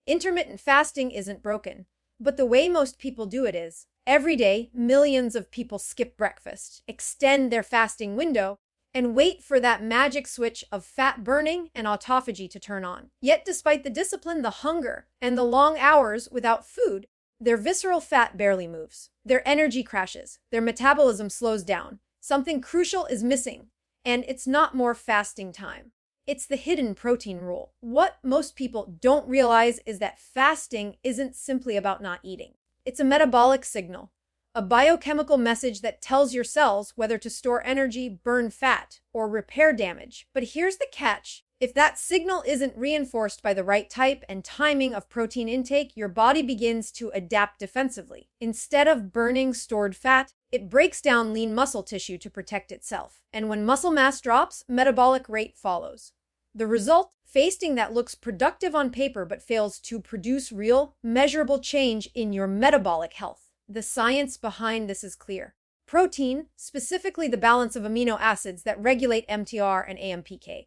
Intermittent fasting isn't broken, but the way most people do it is. Every day, millions of people skip breakfast, extend their fasting window, and wait for that magic switch of fat burning and autophagy to turn on. Yet, despite the discipline, the hunger, and the long hours without food, their visceral fat barely moves. Their energy crashes. Their metabolism slows down. Something crucial is missing, and it's not more fasting time. It's the hidden protein rule. What most people don't realize is that fasting isn't simply about not eating. It's a metabolic signal, a biochemical message that tells your cells whether to store energy, burn fat, or repair damage. But here's the catch. If that signal isn't reinforced by the right type and timing of protein intake, your body begins to adapt defensively. Instead of burning stored fat, it breaks down lean muscle tissue to protect itself. And when muscle mass drops, metabolic rate follows. The result? Fasting that looks productive on paper but fails to produce real, measurable change in your metabolic health. The science behind this is clear. Protein, specifically the balance of amino acids that regulate MTR and AMPK,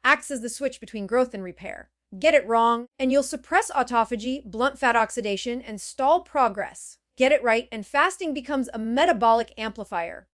acts as the switch between growth and repair. Get it wrong, and you'll suppress autophagy, blunt fat oxidation, and stall progress. Get it right, and fasting becomes a metabolic amplifier,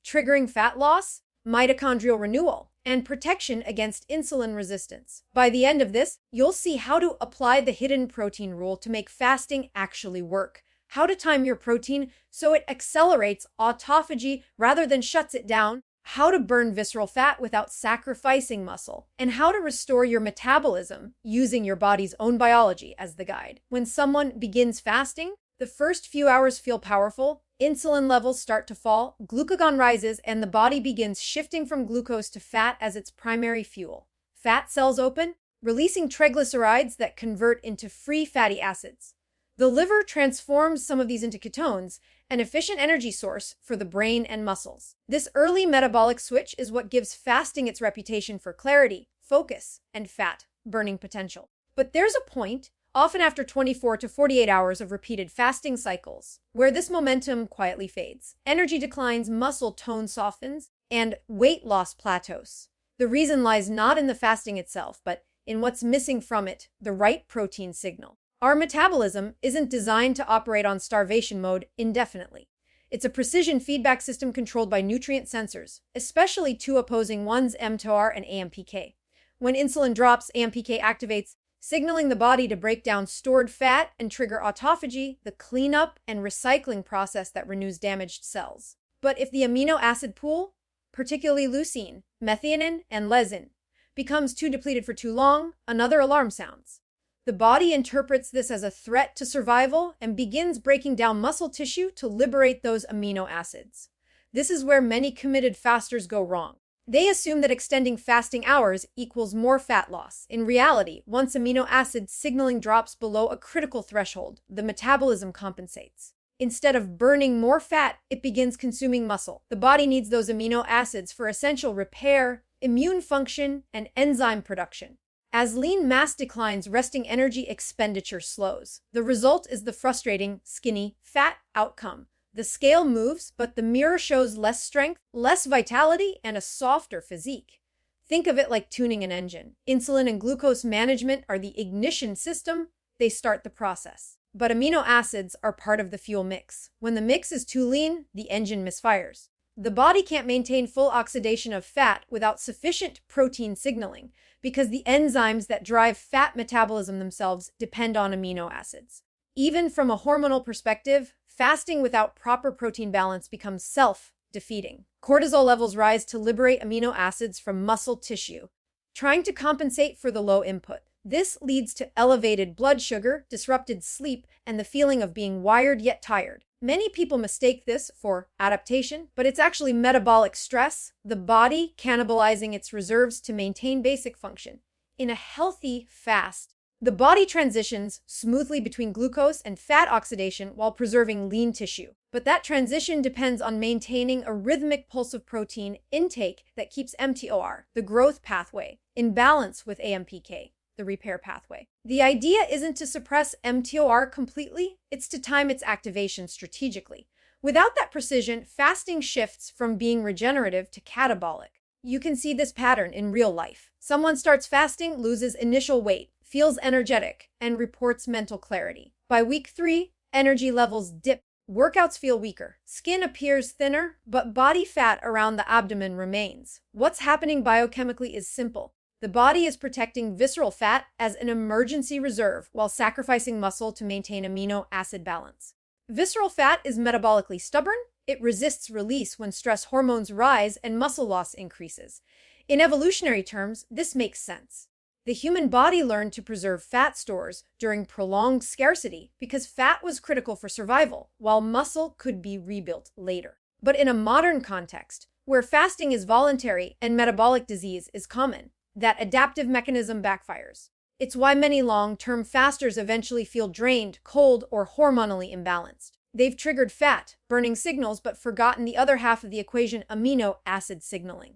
triggering fat loss, mitochondrial renewal, and protection against insulin resistance. By the end of this, you'll see how to apply the hidden protein rule to make fasting actually work, how to time your protein so it accelerates autophagy rather than shuts it down, how to burn visceral fat without sacrificing muscle, and how to restore your metabolism using your body's own biology as the guide. When someone begins fasting, the first few hours feel powerful, insulin levels start to fall, glucagon rises, and the body begins shifting from glucose to fat as its primary fuel. Fat cells open, releasing triglycerides that convert into free fatty acids. The liver transforms some of these into ketones, an efficient energy source for the brain and muscles. This early metabolic switch is what gives fasting its reputation for clarity, focus, and fat burning potential. But there's a point, often after 24 to 48 hours of repeated fasting cycles, where this momentum quietly fades. Energy declines, muscle tone softens, and weight loss plateaus. The reason lies not in the fasting itself, but in what's missing from it, the right protein signal. Our metabolism isn't designed to operate on starvation mode indefinitely. It's a precision feedback system controlled by nutrient sensors, especially two opposing ones, mTOR and AMPK. When insulin drops, AMPK activates, signaling the body to break down stored fat and trigger autophagy, the cleanup and recycling process that renews damaged cells. But if the amino acid pool, particularly leucine, methionine, and leucine, becomes too depleted for too long, another alarm sounds. The body interprets this as a threat to survival and begins breaking down muscle tissue to liberate those amino acids. This is where many committed fasters go wrong. They assume that extending fasting hours equals more fat loss. In reality, once amino acid signaling drops below a critical threshold, the metabolism compensates. Instead of burning more fat, it begins consuming muscle. The body needs those amino acids for essential repair, immune function, and enzyme production. As lean mass declines, resting energy expenditure slows. The result is the frustrating, skinny, fat outcome. The scale moves, but the mirror shows less strength, less vitality, and a softer physique. Think of it like tuning an engine. Insulin and glucose management are the ignition system. They start the process. But amino acids are part of the fuel mix. When the mix is too lean, the engine misfires. The body can't maintain full oxidation of fat without sufficient protein signaling, because the enzymes that drive fat metabolism themselves depend on amino acids. Even from a hormonal perspective, fasting without proper protein balance becomes self-defeating. Cortisol levels rise to liberate amino acids from muscle tissue, trying to compensate for the low input. This leads to elevated blood sugar, disrupted sleep, and the feeling of being wired yet tired. Many people mistake this for adaptation, but it's actually metabolic stress, the body cannibalizing its reserves to maintain basic function. In a healthy fast, the body transitions smoothly between glucose and fat oxidation while preserving lean tissue. But that transition depends on maintaining a rhythmic pulse of protein intake that keeps mTOR, the growth pathway, in balance with AMPK, the repair pathway. The idea isn't to suppress mTOR completely, it's to time its activation strategically. Without that precision, fasting shifts from being regenerative to catabolic. You can see this pattern in real life. Someone starts fasting, loses initial weight, feels energetic, and reports mental clarity. By week 3, energy levels dip. Workouts feel weaker. Skin appears thinner, but body fat around the abdomen remains. What's happening biochemically is simple. The body is protecting visceral fat as an emergency reserve while sacrificing muscle to maintain amino acid balance. Visceral fat is metabolically stubborn. It resists release when stress hormones rise and muscle loss increases. In evolutionary terms, this makes sense. The human body learned to preserve fat stores during prolonged scarcity because fat was critical for survival, while muscle could be rebuilt later. But in a modern context, where fasting is voluntary and metabolic disease is common, that adaptive mechanism backfires. It's why many long-term fasters eventually feel drained, cold, or hormonally imbalanced. They've triggered fat burning signals but forgotten the other half of the equation, amino acid signaling.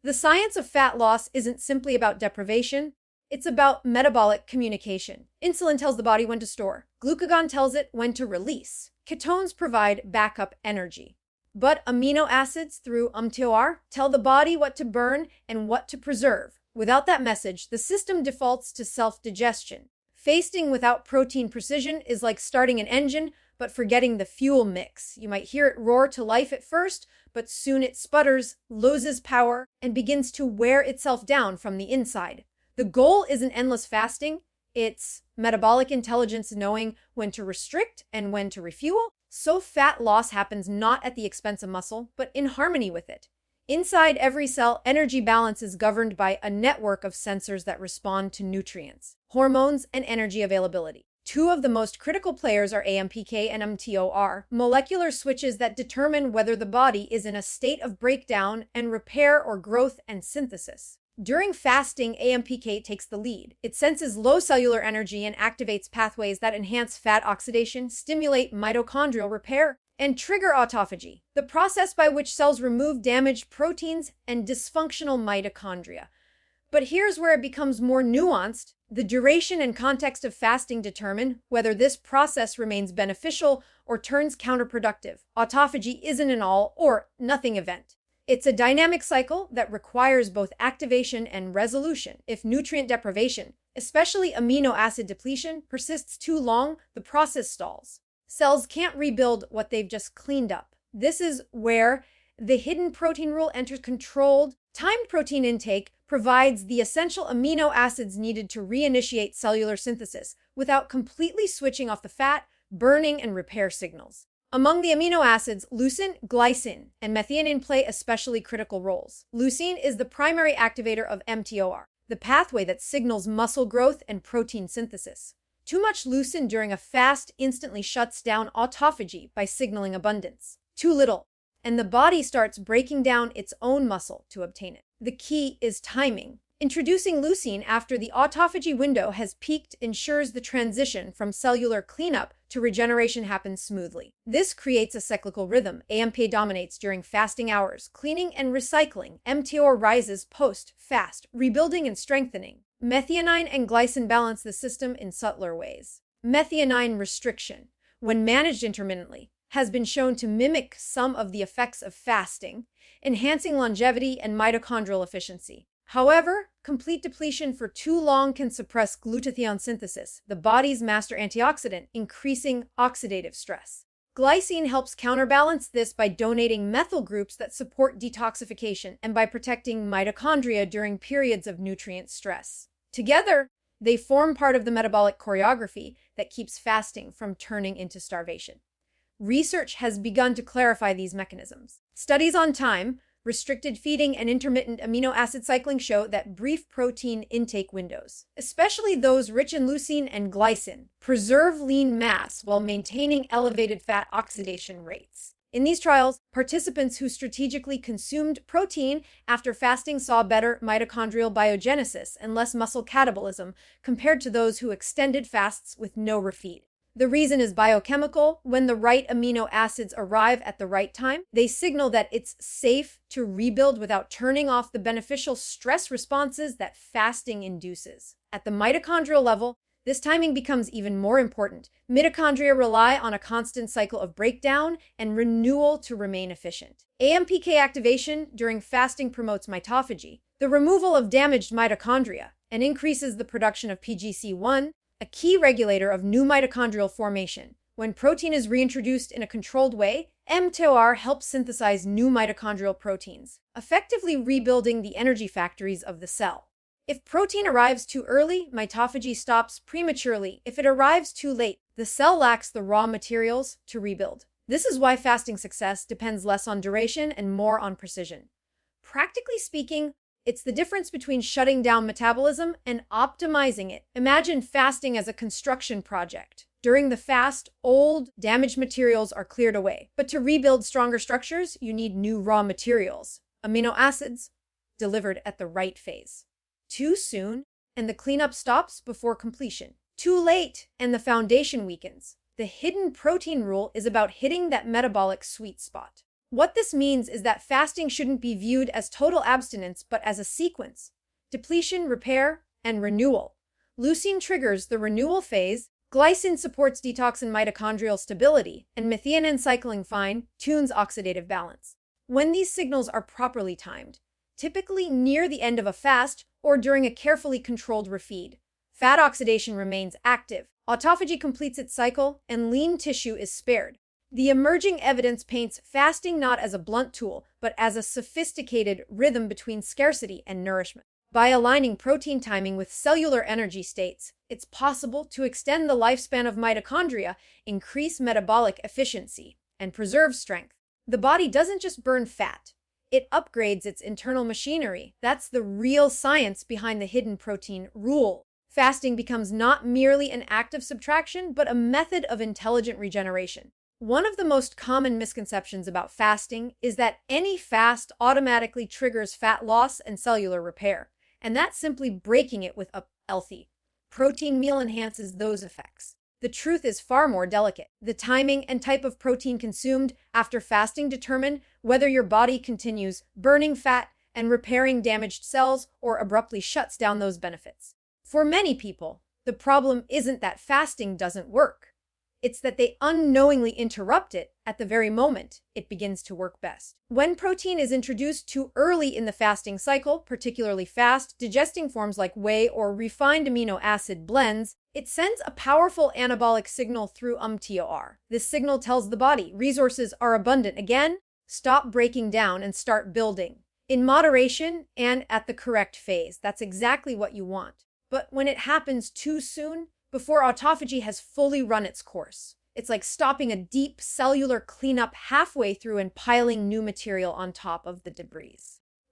The science of fat loss isn't simply about deprivation, it's about metabolic communication. Insulin tells the body when to store. Glucagon tells it when to release. Ketones provide backup energy. But amino acids, through mTOR, tell the body what to burn and what to preserve. Without that message, the system defaults to self-digestion. Fasting without protein precision is like starting an engine, but forgetting the fuel mix. You might hear it roar to life at first, but soon it sputters, loses power, and begins to wear itself down from the inside. The goal isn't endless fasting, it's metabolic intelligence knowing when to restrict and when to refuel, so fat loss happens not at the expense of muscle, but in harmony with it. Inside every cell, energy balance is governed by a network of sensors that respond to nutrients, hormones, and energy availability. Two of the most critical players are AMPK and mTOR, molecular switches that determine whether the body is in a state of breakdown and repair or growth and synthesis. During fasting, AMPK takes the lead. It senses low cellular energy and activates pathways that enhance fat oxidation, stimulate mitochondrial repair, and trigger autophagy, the process by which cells remove damaged proteins and dysfunctional mitochondria. But here's where it becomes more nuanced. The duration and context of fasting determine whether this process remains beneficial or turns counterproductive. Autophagy isn't an all or nothing event. It's a dynamic cycle that requires both activation and resolution. If nutrient deprivation, especially amino acid depletion, persists too long, the process stalls. Cells can't rebuild what they've just cleaned up. This is where the hidden protein rule enters. Controlled, timed protein intake provides the essential amino acids needed to reinitiate cellular synthesis without completely switching off the fat, burning, and repair signals. Among the amino acids, leucine, glycine, and methionine play especially critical roles. Leucine is the primary activator of mTOR, the pathway that signals muscle growth and protein synthesis. Too much leucine during a fast instantly shuts down autophagy by signaling abundance. Too little, and the body starts breaking down its own muscle to obtain it. The key is timing. Introducing leucine after the autophagy window has peaked ensures the transition from cellular cleanup to regeneration happens smoothly. This creates a cyclical rhythm. AMP dominates during fasting hours, cleaning and recycling. mTOR rises post-fast, rebuilding and strengthening. Methionine and glycine balance the system in subtler ways. Methionine restriction, when managed intermittently, has been shown to mimic some of the effects of fasting, enhancing longevity and mitochondrial efficiency. However, complete depletion for too long can suppress glutathione synthesis, the body's master antioxidant, increasing oxidative stress. Glycine helps counterbalance this by donating methyl groups that support detoxification and by protecting mitochondria during periods of nutrient stress. Together, they form part of the metabolic choreography that keeps fasting from turning into starvation. Research has begun to clarify these mechanisms. Studies on time, restricted feeding, and intermittent amino acid cycling show that brief protein intake windows, especially those rich in leucine and glycine, preserve lean mass while maintaining elevated fat oxidation rates. In these trials, participants who strategically consumed protein after fasting saw better mitochondrial biogenesis and less muscle catabolism compared to those who extended fasts with no refeed. The reason is biochemical. When the right amino acids arrive at the right time, they signal that it's safe to rebuild without turning off the beneficial stress responses that fasting induces. At the mitochondrial level, this timing becomes even more important. Mitochondria rely on a constant cycle of breakdown and renewal to remain efficient. AMPK activation during fasting promotes mitophagy, the removal of damaged mitochondria, and increases the production of PGC1, a key regulator of new mitochondrial formation. When protein is reintroduced in a controlled way, mTOR helps synthesize new mitochondrial proteins, effectively rebuilding the energy factories of the cell. If protein arrives too early, mitophagy stops prematurely. If it arrives too late, the cell lacks the raw materials to rebuild. This is why fasting success depends less on duration and more on precision. Practically speaking, it's the difference between shutting down metabolism and optimizing it. Imagine fasting as a construction project. During the fast, old, damaged materials are cleared away. But to rebuild stronger structures, you need new raw materials, amino acids, delivered at the right phase. Too soon, and the cleanup stops before completion. Too late, and the foundation weakens. The hidden protein rule is about hitting that metabolic sweet spot. What this means is that fasting shouldn't be viewed as total abstinence, but as a sequence: depletion, repair, and renewal. Leucine triggers the renewal phase, glycine supports detox and mitochondrial stability, and methionine cycling fine-tunes oxidative balance. When these signals are properly timed, typically near the end of a fast or during a carefully controlled refeed, fat oxidation remains active, autophagy completes its cycle, and lean tissue is spared. The emerging evidence paints fasting not as a blunt tool, but as a sophisticated rhythm between scarcity and nourishment. By aligning protein timing with cellular energy states, it's possible to extend the lifespan of mitochondria, increase metabolic efficiency, and preserve strength. The body doesn't just burn fat, it upgrades its internal machinery. That's the real science behind the hidden protein rule. Fasting becomes not merely an act of subtraction, but a method of intelligent regeneration. One of the most common misconceptions about fasting is that any fast automatically triggers fat loss and cellular repair, and that simply breaking it with a healthy protein meal enhances those effects. The truth is far more delicate. The timing and type of protein consumed after fasting determine whether your body continues burning fat and repairing damaged cells or abruptly shuts down those benefits. For many people, the problem isn't that fasting doesn't work. It's that they unknowingly interrupt it at the very moment it begins to work best. When protein is introduced too early in the fasting cycle, particularly fast, digesting forms like whey or refined amino acid blends, it sends a powerful anabolic signal through mTOR. This signal tells the body resources are abundant again, stop breaking down and start building. In moderation and at the correct phase, that's exactly what you want. But when it happens too soon, before autophagy has fully run its course, it's like stopping a deep cellular cleanup halfway through and piling new material on top of the debris.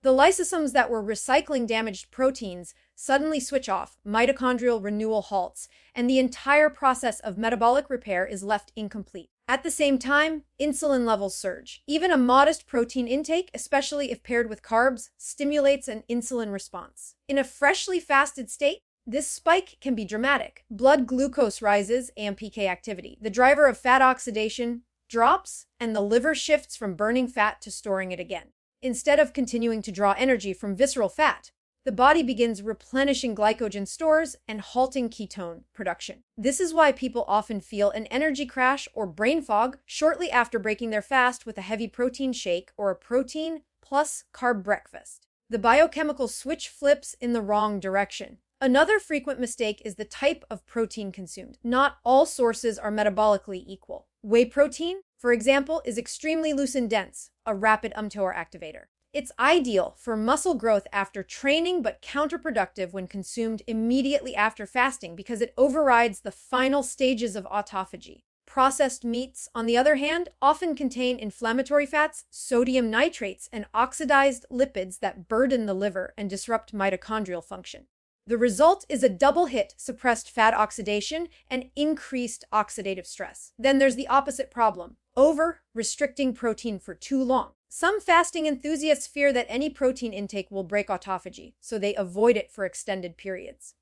The lysosomes that were recycling damaged proteins suddenly switch off, mitochondrial renewal halts, and the entire process of metabolic repair is left incomplete. At the same time, insulin levels surge. Even a modest protein intake, especially if paired with carbs, stimulates an insulin response. In a freshly fasted state, this spike can be dramatic. Blood glucose rises, AMPK activity. The driver of fat oxidation drops, and the liver shifts from burning fat to storing it again. Instead of continuing to draw energy from visceral fat, the body begins replenishing glycogen stores and halting ketone production. This is why people often feel an energy crash or brain fog shortly after breaking their fast with a heavy protein shake or a protein plus carb breakfast. The biochemical switch flips in the wrong direction. Another frequent mistake is the type of protein consumed. Not all sources are metabolically equal. Whey protein, for example, is extremely leucine-dense, a rapid mTOR activator. It's ideal for muscle growth after training, but counterproductive when consumed immediately after fasting because it overrides the final stages of autophagy. Processed meats, on the other hand, often contain inflammatory fats, sodium nitrates, and oxidized lipids that burden the liver and disrupt mitochondrial function. The result is a double hit: suppressed fat oxidation and increased oxidative stress. Then there's the opposite problem: over-restricting protein for too long. Some fasting enthusiasts fear that any protein intake will break autophagy, so they avoid it for extended periods.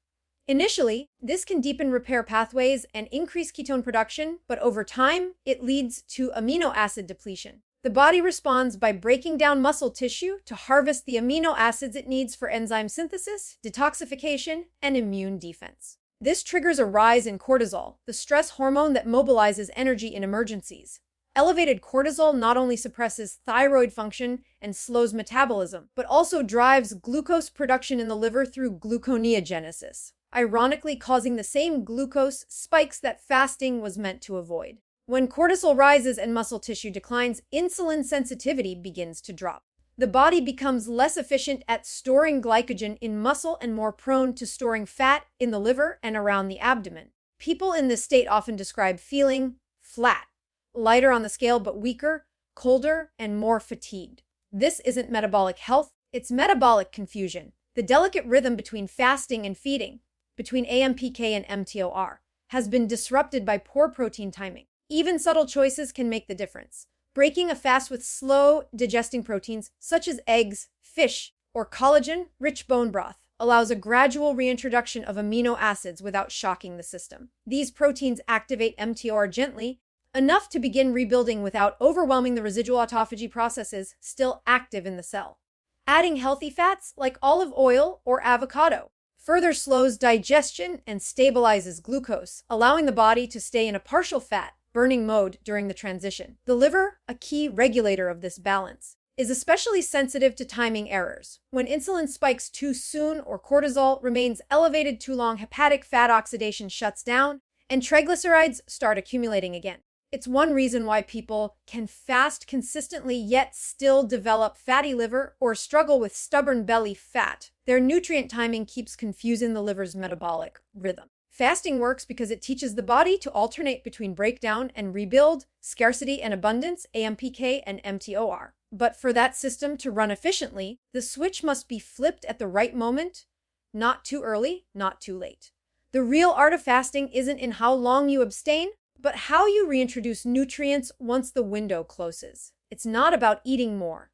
Initially, this can deepen repair pathways and increase ketone production, but over time, it leads to amino acid depletion. The body responds by breaking down muscle tissue to harvest the amino acids it needs for enzyme synthesis, detoxification, and immune defense. This triggers a rise in cortisol, the stress hormone that mobilizes energy in emergencies. Elevated cortisol not only suppresses thyroid function and slows metabolism, but also drives glucose production in the liver through gluconeogenesis, ironically causing the same glucose spikes that fasting was meant to avoid. When cortisol rises and muscle tissue declines, insulin sensitivity begins to drop. The body becomes less efficient at storing glycogen in muscle and more prone to storing fat in the liver and around the abdomen. People in this state often describe feeling flat, lighter on the scale but weaker, colder, and more fatigued. This isn't metabolic health, it's metabolic confusion. The delicate rhythm between fasting and feeding, between AMPK and mTOR, has been disrupted by poor protein timing. Even subtle choices can make the difference. Breaking a fast with slow digesting proteins such as eggs, fish, or collagen-rich bone broth allows a gradual reintroduction of amino acids without shocking the system. These proteins activate mTOR gently, enough to begin rebuilding without overwhelming the residual autophagy processes still active in the cell. Adding healthy fats like olive oil or avocado further slows digestion and stabilizes glucose, allowing the body to stay in a partial fat burning mode during the transition. The liver, a key regulator of this balance, is especially sensitive to timing errors. When insulin spikes too soon or cortisol remains elevated too long, hepatic fat oxidation shuts down and triglycerides start accumulating again. It's one reason why people can fast consistently yet still develop fatty liver or struggle with stubborn belly fat. Their nutrient timing keeps confusing the liver's metabolic rhythm. Fasting works because it teaches the body to alternate between breakdown and rebuild, scarcity and abundance, AMPK and mTOR. But for that system to run efficiently, the switch must be flipped at the right moment, not too early, not too late. The real art of fasting isn't in how long you abstain, but how you reintroduce nutrients once the window closes. It's not about eating more.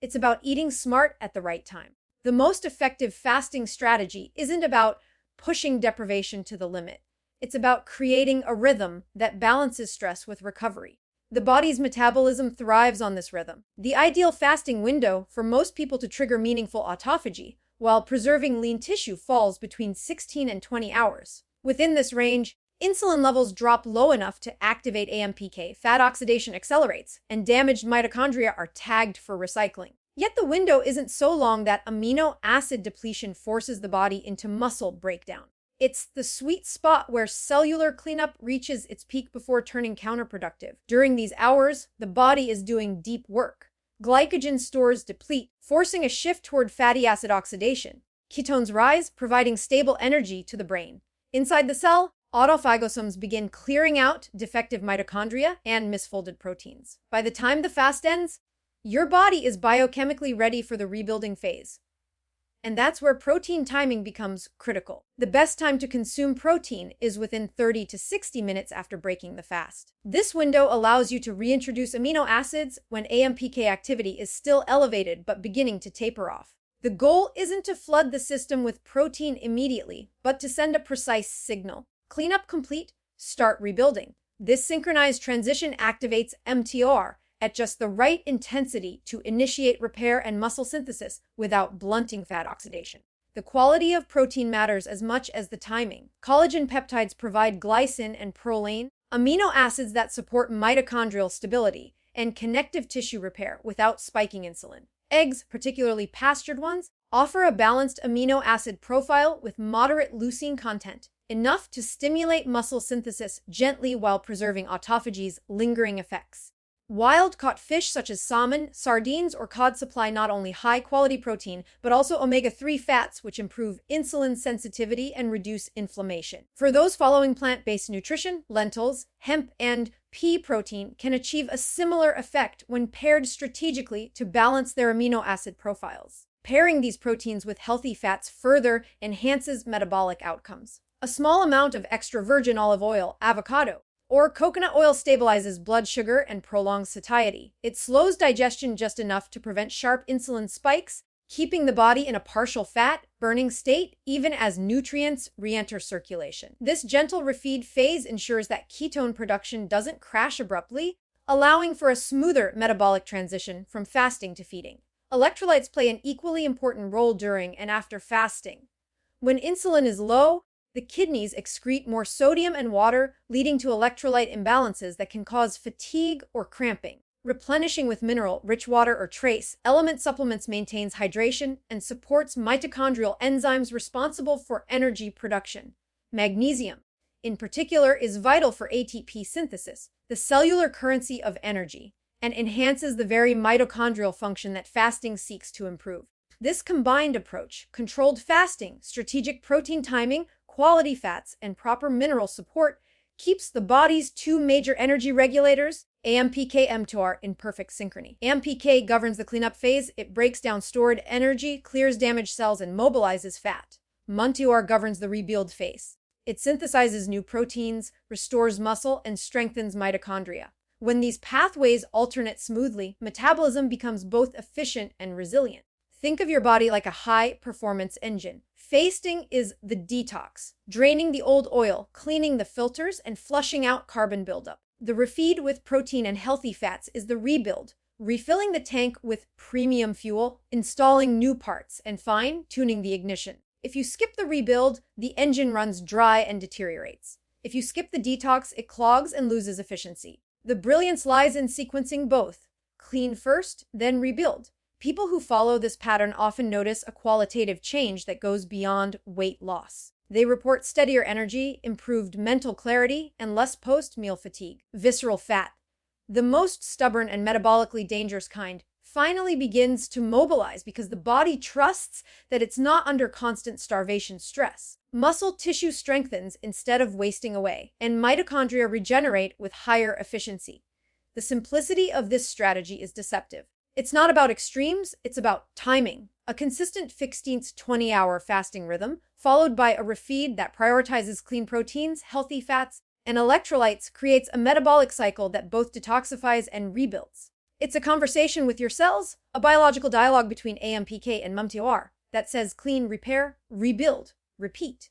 It's about eating smart at the right time. The most effective fasting strategy isn't about pushing deprivation to the limit. It's about creating a rhythm that balances stress with recovery. The body's metabolism thrives on this rhythm. The ideal fasting window for most people to trigger meaningful autophagy while preserving lean tissue falls between 16 and 20 hours. Within this range, insulin levels drop low enough to activate AMPK, fat oxidation accelerates, and damaged mitochondria are tagged for recycling. Yet the window isn't so long that amino acid depletion forces the body into muscle breakdown. It's the sweet spot where cellular cleanup reaches its peak before turning counterproductive. During these hours, the body is doing deep work. Glycogen stores deplete, forcing a shift toward fatty acid oxidation. Ketones rise, providing stable energy to the brain. Inside the cell, autophagosomes begin clearing out defective mitochondria and misfolded proteins. By the time the fast ends, your body is biochemically ready for the rebuilding phase. And that's where protein timing becomes critical. The best time to consume protein is within 30 to 60 minutes after breaking the fast. This window allows you to reintroduce amino acids when AMPK activity is still elevated but beginning to taper off. The goal isn't to flood the system with protein immediately, but to send a precise signal. Cleanup complete, start rebuilding. This synchronized transition activates mTOR at just the right intensity to initiate repair and muscle synthesis without blunting fat oxidation. The quality of protein matters as much as the timing. Collagen peptides provide glycine and proline, amino acids that support mitochondrial stability and connective tissue repair without spiking insulin. Eggs, particularly pastured ones, offer a balanced amino acid profile with moderate leucine content, enough to stimulate muscle synthesis gently while preserving autophagy's lingering effects. Wild-caught fish such as salmon, sardines, or cod supply not only high-quality protein, but also omega-3 fats, which improve insulin sensitivity and reduce inflammation. For those following plant-based nutrition, lentils, hemp, and pea protein can achieve a similar effect when paired strategically to balance their amino acid profiles. Pairing these proteins with healthy fats further enhances metabolic outcomes. A small amount of extra virgin olive oil, avocado, or coconut oil stabilizes blood sugar and prolongs satiety. It slows digestion just enough to prevent sharp insulin spikes, keeping the body in a partial fat burning state even as nutrients re-enter circulation. This gentle refeed phase ensures that ketone production doesn't crash abruptly, allowing for a smoother metabolic transition from fasting to feeding. Electrolytes play an equally important role during and after fasting. When insulin is low, The kidneys excrete more sodium and water, leading to electrolyte imbalances that can cause fatigue or cramping. Replenishing with mineral-rich water or trace element supplements maintains hydration and supports mitochondrial enzymes responsible for energy production. Magnesium, in particular, is vital for ATP synthesis, the cellular currency of energy, and enhances the very mitochondrial function that fasting seeks to improve. This combined approach, controlled fasting, strategic protein timing, quality fats, and proper mineral support, keeps the body's two major energy regulators, AMPK-mTOR, in perfect synchrony. AMPK governs the cleanup phase. It breaks down stored energy, clears damaged cells, and mobilizes fat. mTOR governs the rebuild phase. It synthesizes new proteins, restores muscle, and strengthens mitochondria. When these pathways alternate smoothly, metabolism becomes both efficient and resilient. Think of your body like a high-performance engine. Fasting is the detox, draining the old oil, cleaning the filters, and flushing out carbon buildup. The refeed with protein and healthy fats is the rebuild, refilling the tank with premium fuel, installing new parts, and fine-tuning the ignition. If you skip the rebuild, the engine runs dry and deteriorates. If you skip the detox, it clogs and loses efficiency. The brilliance lies in sequencing both. Clean first, then rebuild. People who follow this pattern often notice a qualitative change that goes beyond weight loss. They report steadier energy, improved mental clarity, and less post-meal fatigue. Visceral fat, the most stubborn and metabolically dangerous kind, finally begins to mobilize because the body trusts that it's not under constant starvation stress. Muscle tissue strengthens instead of wasting away, and mitochondria regenerate with higher efficiency. The simplicity of this strategy is deceptive. It's not about extremes, it's about timing. A consistent fixed 20-hour fasting rhythm, followed by a refeed that prioritizes clean proteins, healthy fats, and electrolytes, creates a metabolic cycle that both detoxifies and rebuilds. It's a conversation with your cells, a biological dialogue between AMPK and mTOR that says clean, repair, rebuild, repeat.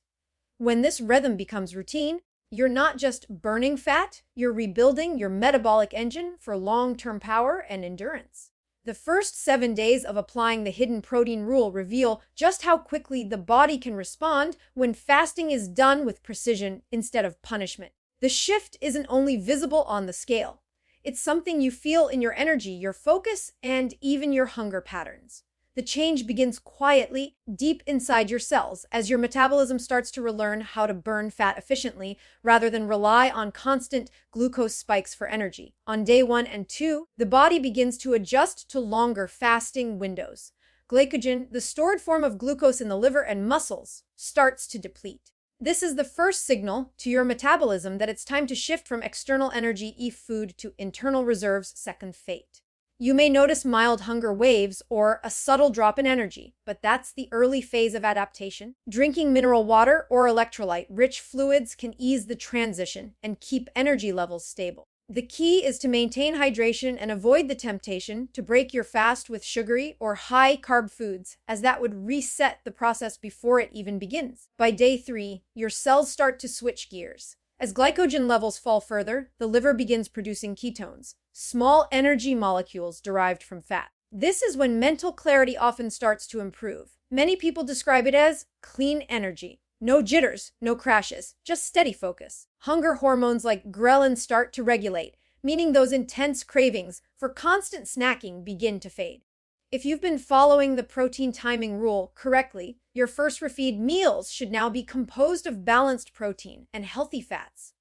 When this rhythm becomes routine, you're not just burning fat, you're rebuilding your metabolic engine for long-term power and endurance. The first 7 days of applying the hidden protein rule reveal just how quickly the body can respond when fasting is done with precision instead of punishment. The shift isn't only visible on the scale. It's something you feel in your energy, your focus, and even your hunger patterns. The change begins quietly, deep inside your cells, as your metabolism starts to relearn how to burn fat efficiently rather than rely on constant glucose spikes for energy. On day 1 and 2, the body begins to adjust to longer fasting windows. Glycogen, the stored form of glucose in the liver and muscles, starts to deplete. This is the first signal to your metabolism that it's time to shift from external energy food to internal reserves second fate. You may notice mild hunger waves or a subtle drop in energy, but that's the early phase of adaptation. Drinking mineral water or electrolyte-rich fluids can ease the transition and keep energy levels stable. The key is to maintain hydration and avoid the temptation to break your fast with sugary or high-carb foods, as that would reset the process before it even begins. By day 3, your cells start to switch gears. As glycogen levels fall further, the liver begins producing ketones, small energy molecules derived from fat. This is when mental clarity often starts to improve. Many people describe it as clean energy. No jitters, no crashes, just steady focus. Hunger hormones like ghrelin start to regulate, meaning those intense cravings for constant snacking begin to fade. If you've been following the protein timing rule correctly, your first refeed meals should now be composed of balanced protein and healthy fats,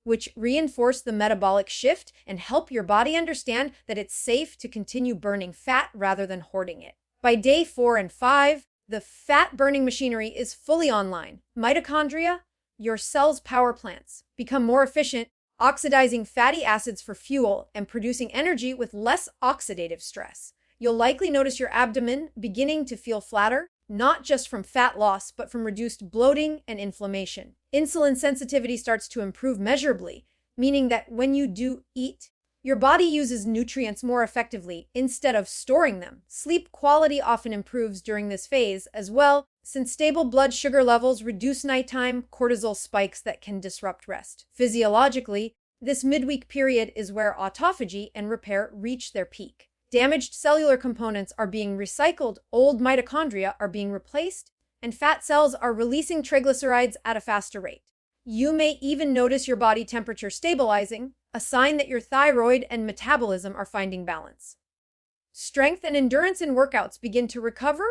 which reinforce the metabolic shift and help your body understand that it's safe to continue burning fat rather than hoarding it. By day 4 and 5, the fat-burning machinery is fully online. Mitochondria, your cell's power plants, become more efficient, oxidizing fatty acids for fuel and producing energy with less oxidative stress. You'll likely notice your abdomen beginning to feel flatter, not just from fat loss, but from reduced bloating and inflammation. Insulin sensitivity starts to improve measurably, meaning that when you do eat, your body uses nutrients more effectively instead of storing them. Sleep quality often improves during this phase as well, since stable blood sugar levels reduce nighttime cortisol spikes that can disrupt rest. Physiologically, this midweek period is where autophagy and repair reach their peak. Damaged cellular components are being recycled, old mitochondria are being replaced, and fat cells are releasing triglycerides at a faster rate. You may even notice your body temperature stabilizing, a sign that your thyroid and metabolism are finding balance. Strength and endurance in workouts begin to recover,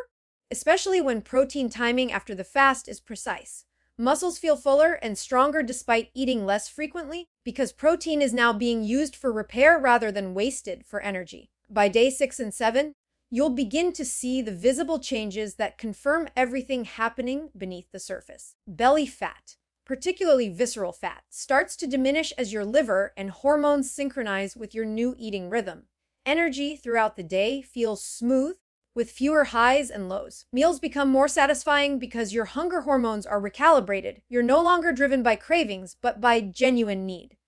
especially when protein timing after the fast is precise. Muscles feel fuller and stronger despite eating less frequently because protein is now being used for repair rather than wasted for energy. By day 6 and 7, you'll begin to see the visible changes that confirm everything happening beneath the surface. Belly fat, particularly visceral fat, starts to diminish as your liver and hormones synchronize with your new eating rhythm. Energy throughout the day feels smooth, with fewer highs and lows. Meals become more satisfying because your hunger hormones are recalibrated. You're no longer driven by cravings, but by genuine need.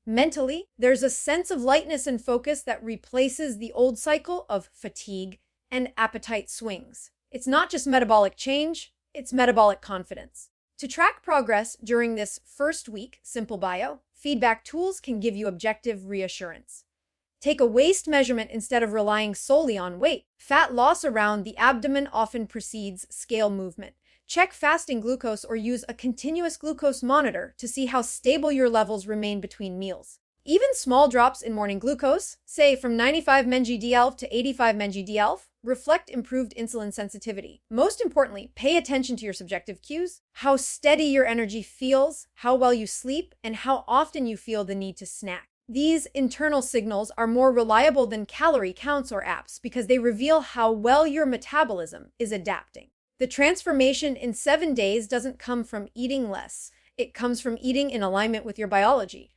Mentally, there's a sense of lightness and focus that replaces the old cycle of fatigue and appetite swings. It's not just metabolic change, it's metabolic confidence. To track progress during this first week, Simple Bio, feedback tools can give you objective reassurance. Take a waist measurement instead of relying solely on weight. Fat loss around the abdomen often precedes scale movement. Check fasting glucose or use a continuous glucose monitor to see how stable your levels remain between meals. Even small drops in morning glucose, say from 95 mg/dL to 85 mg/dL, reflect improved insulin sensitivity. Most importantly, pay attention to your subjective cues, how steady your energy feels, how well you sleep, and how often you feel the need to snack. These internal signals are more reliable than calorie counts or apps because they reveal how well your metabolism is adapting. The transformation in 7 days doesn't come from eating less. It comes from eating in alignment with your biology.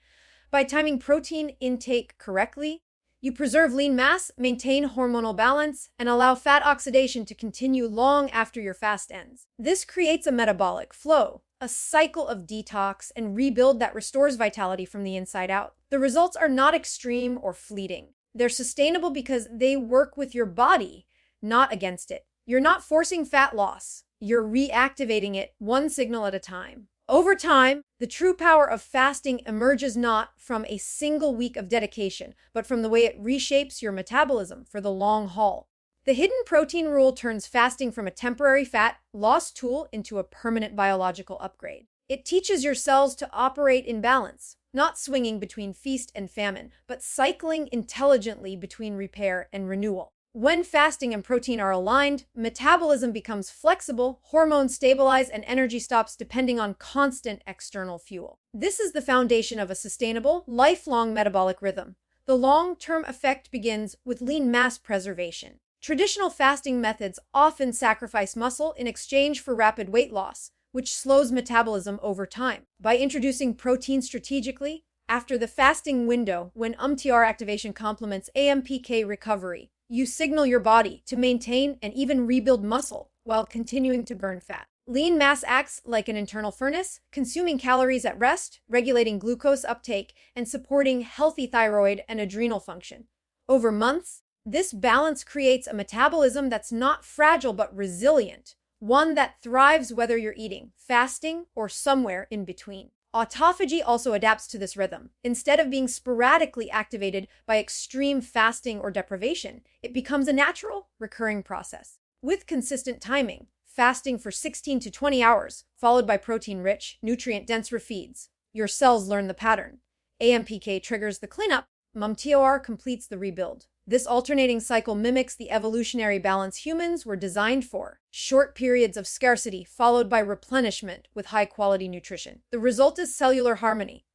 By timing protein intake correctly, you preserve lean mass, maintain hormonal balance, and allow fat oxidation to continue long after your fast ends. This creates a metabolic flow, a cycle of detox and rebuild that restores vitality from the inside out. The results are not extreme or fleeting. They're sustainable because they work with your body, not against it. You're not forcing fat loss. You're reactivating it one signal at a time. Over time, the true power of fasting emerges not from a single week of dedication, but from the way it reshapes your metabolism for the long haul. The hidden protein rule turns fasting from a temporary fat loss tool into a permanent biological upgrade. It teaches your cells to operate in balance, not swinging between feast and famine, but cycling intelligently between repair and renewal. When fasting and protein are aligned, metabolism becomes flexible, hormones stabilize, and energy stops depending on constant external fuel. This is the foundation of a sustainable, lifelong metabolic rhythm. The long-term effect begins with lean mass preservation. Traditional fasting methods often sacrifice muscle in exchange for rapid weight loss, which slows metabolism over time. By introducing protein strategically, after the fasting window, when MTR activation complements AMPK recovery, you signal your body to maintain and even rebuild muscle while continuing to burn fat. Lean mass acts like an internal furnace, consuming calories at rest, regulating glucose uptake, and supporting healthy thyroid and adrenal function. Over months, this balance creates a metabolism that's not fragile but resilient, one that thrives whether you're eating, fasting, or somewhere in between. Autophagy also adapts to this rhythm. Instead of being sporadically activated by extreme fasting or deprivation, it becomes a natural, recurring process. With consistent timing, fasting for 16 to 20 hours, followed by protein-rich, nutrient-dense refeeds, your cells learn the pattern. AMPK triggers the cleanup, MTOR completes the rebuild. This alternating cycle mimics the evolutionary balance humans were designed for. Short periods of scarcity followed by replenishment with high-quality nutrition. The result is cellular harmony.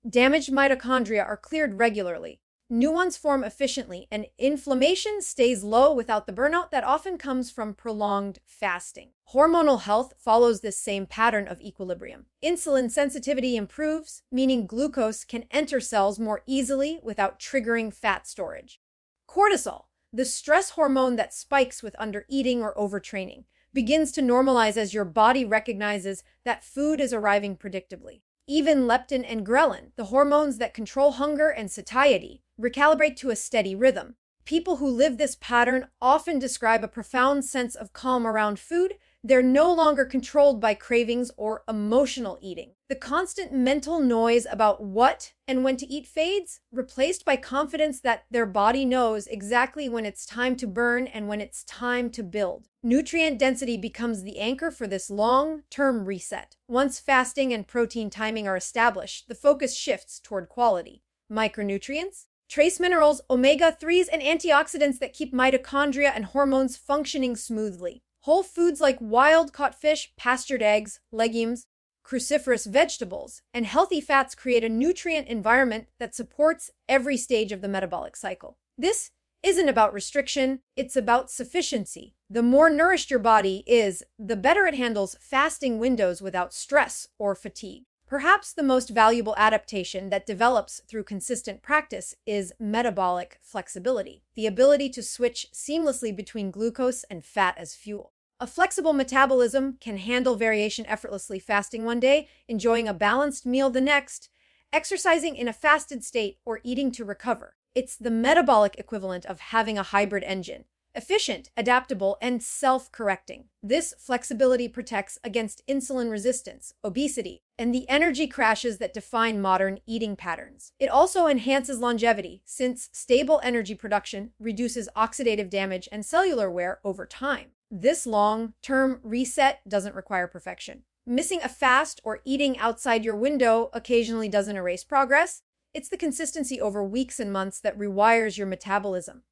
Damaged mitochondria are cleared regularly. New ones form efficiently, and inflammation stays low without the burnout that often comes from prolonged fasting. Hormonal health follows this same pattern of equilibrium. Insulin sensitivity improves, meaning glucose can enter cells more easily without triggering fat storage. Cortisol, the stress hormone that spikes with undereating or overtraining, begins to normalize as your body recognizes that food is arriving predictably. Even leptin and ghrelin, the hormones that control hunger and satiety, recalibrate to a steady rhythm. People who live this pattern often describe a profound sense of calm around food, They're no longer controlled by cravings or emotional eating. The constant mental noise about what and when to eat fades, replaced by confidence that their body knows exactly when it's time to burn and when it's time to build. Nutrient density becomes the anchor for this long-term reset. Once fasting and protein timing are established, the focus shifts toward quality. Micronutrients, trace minerals, omega-3s, and antioxidants that keep mitochondria and hormones functioning smoothly. Whole foods like wild-caught fish, pastured eggs, legumes, cruciferous vegetables, and healthy fats create a nutrient environment that supports every stage of the metabolic cycle. This isn't about restriction, it's about sufficiency. The more nourished your body is, the better it handles fasting windows without stress or fatigue. Perhaps the most valuable adaptation that develops through consistent practice is metabolic flexibility, the ability to switch seamlessly between glucose and fat as fuel. A flexible metabolism can handle variation effortlessly, fasting one day, enjoying a balanced meal the next, exercising in a fasted state, or eating to recover. It's the metabolic equivalent of having a hybrid engine. Efficient, adaptable, and self-correcting. This flexibility protects against insulin resistance, obesity, and the energy crashes that define modern eating patterns. It also enhances longevity, since stable energy production reduces oxidative damage and cellular wear over time. This long-term reset doesn't require perfection. Missing a fast or eating outside your window occasionally doesn't erase progress. It's the consistency over weeks and months that rewires your metabolism.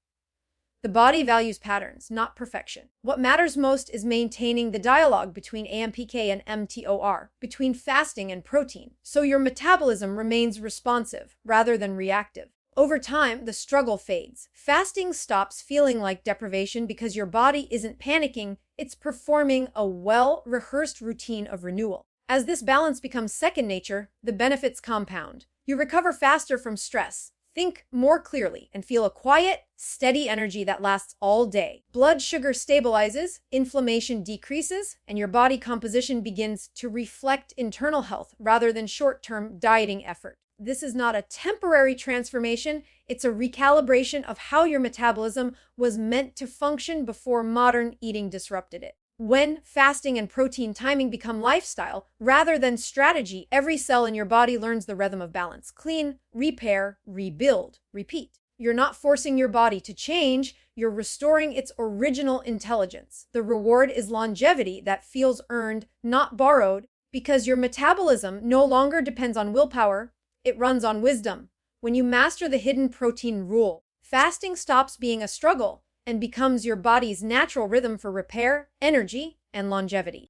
The body values patterns, not perfection. What matters most is maintaining the dialogue between AMPK and mTOR, between fasting and protein, so your metabolism remains responsive rather than reactive. Over time, the struggle fades. Fasting stops feeling like deprivation because your body isn't panicking, it's performing a well-rehearsed routine of renewal. As this balance becomes second nature, the benefits compound. You recover faster from stress, think more clearly, and feel a quiet, steady energy that lasts all day. Blood sugar stabilizes, inflammation decreases, and your body composition begins to reflect internal health rather than short-term dieting effort. This is not a temporary transformation, it's a recalibration of how your metabolism was meant to function before modern eating disrupted it. When fasting and protein timing become lifestyle rather than strategy, every cell in your body learns the rhythm of balance. Clean, repair, rebuild, repeat. You're not forcing your body to change, you're restoring its original intelligence. The reward is longevity that feels earned, not borrowed, because your metabolism no longer depends on willpower, it runs on wisdom. When you master the hidden protein rule, fasting stops being a struggle and becomes your body's natural rhythm for repair, energy, and longevity.